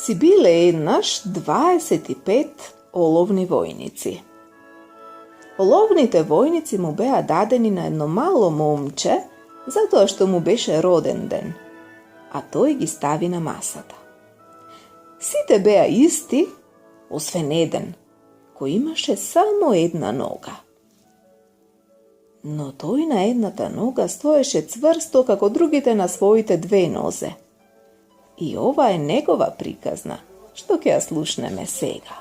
Си биле еднаш 25 оловни војници. Оловните војници му беа дадени на едно мало момче, затоа што му беше роден ден, а тој ги стави на масата. Сите беа исти, освен еден, кој имаше само една нога. Но тој на едната нога стоеше цврсто како другите на своите две нозе. И ова е негова приказна, што ќе ја слушнеме сега.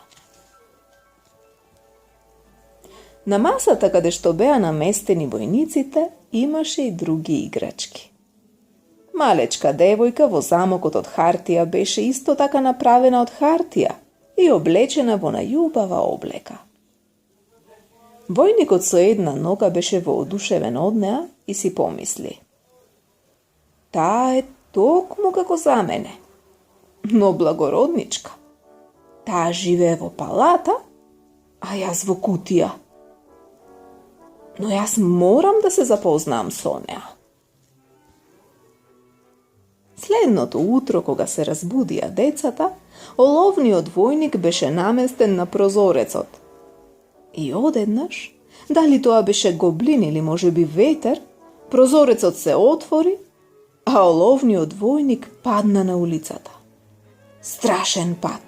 На масата каде што беа наместени војниците, имаше и други играчки. Малечка девојка во замокот од хартија беше исто така направена од хартија и облечена во најубава облека. Војникот со една нога беше воодушевен од неа и си помисли: таа е токму како за мене, но благородничка. Таа живее во палата, а јас во кутија. Но јас морам да се запознам со неа. Следното утро, кога се разбудија децата, оловниот војник беше наместен на прозорецот. И одеднаш, дали тоа беше гоблин или можеби ветер, прозорецот се отвори, а оловниот војник падна на улицата. Страшен пад.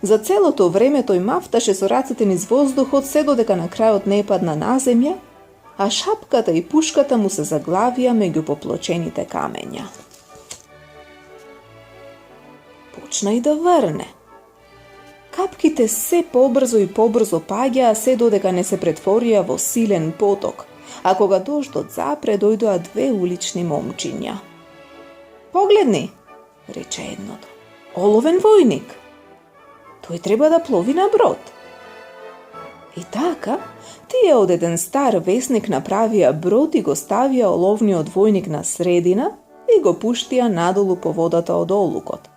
За целото време тој мафташе со рацете низ воздухот, се додека на крајот не падна на земја, а шапката и пушката му се заглавија меѓу поплочените камења. Почна и да врне. Капките се побрзо и побрзо паѓаа, се додека не се претворија во силен поток, а кога дождот запре, дојдоа две улични момчиња. Погледни, рече едното. Оловен војник. Тој треба да плови на брод. И така, тие од еден стар весник направија брод и го ставија оловниот војник на средина и го пуштија надолу по водата од олукот.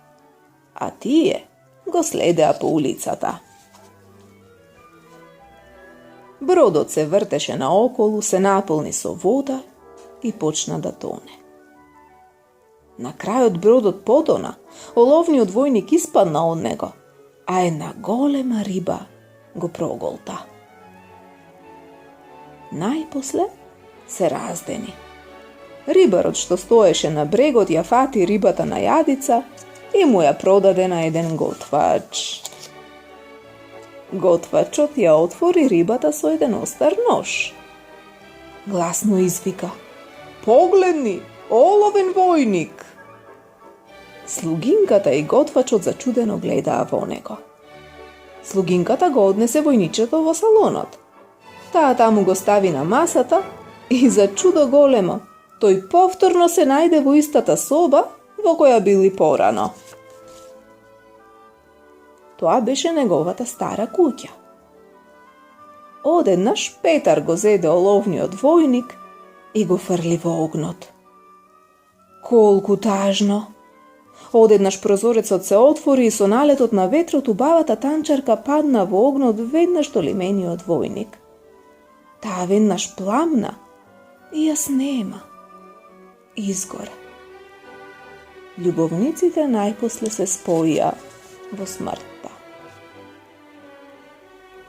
А тие го следеа по улицата. Бродот се вртеше наоколу, се наполни со вода и почна да тоне. На крајот бродот потона, оловниот војник испадна од него, а една голема риба го проголта. Најпосле се раздени. Рибарот што стоеше на брегот ја фати рибата на јадица и му ја продаде на еден готвач. Готвачот ја отвори рибата со еден остар нож. Гласно извика: "Погледни, оловен војник!" Слугинката и готвачот зачудено гледаа во него. Слугинката го однесе војничето во салонот. Таа таму го стави на масата и за чудо големо, тој повторно се најде во истата соба во која били порано. Тоа беше неговата стара куќа. Одеднаш Петар го зеде оловниот војник и го фрли во огнот. Колку тажно! Одеднаш прозорецот се отвори и со налетот на ветрот убавата танчарка падна во огнот веднаш до лимениот војник. Таа веднаш пламна и ја снема. Изгоре. Љубовниците најпосле се споија во смртта.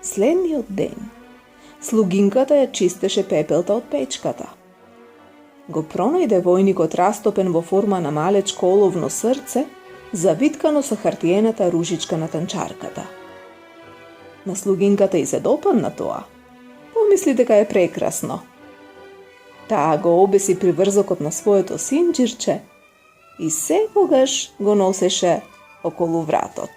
Следниот ден, слугинката ја чистеше пепелта од печката. Го пронајде војникот растопен во форма на малечко оловно срце, завиткано со хартиената ружичка на танчарката. На слугинката и се допадна тоа. Помисли дека е прекрасно. Таа го обеси при врзокот на своето синџирче и секогаш го носеше околу вратот.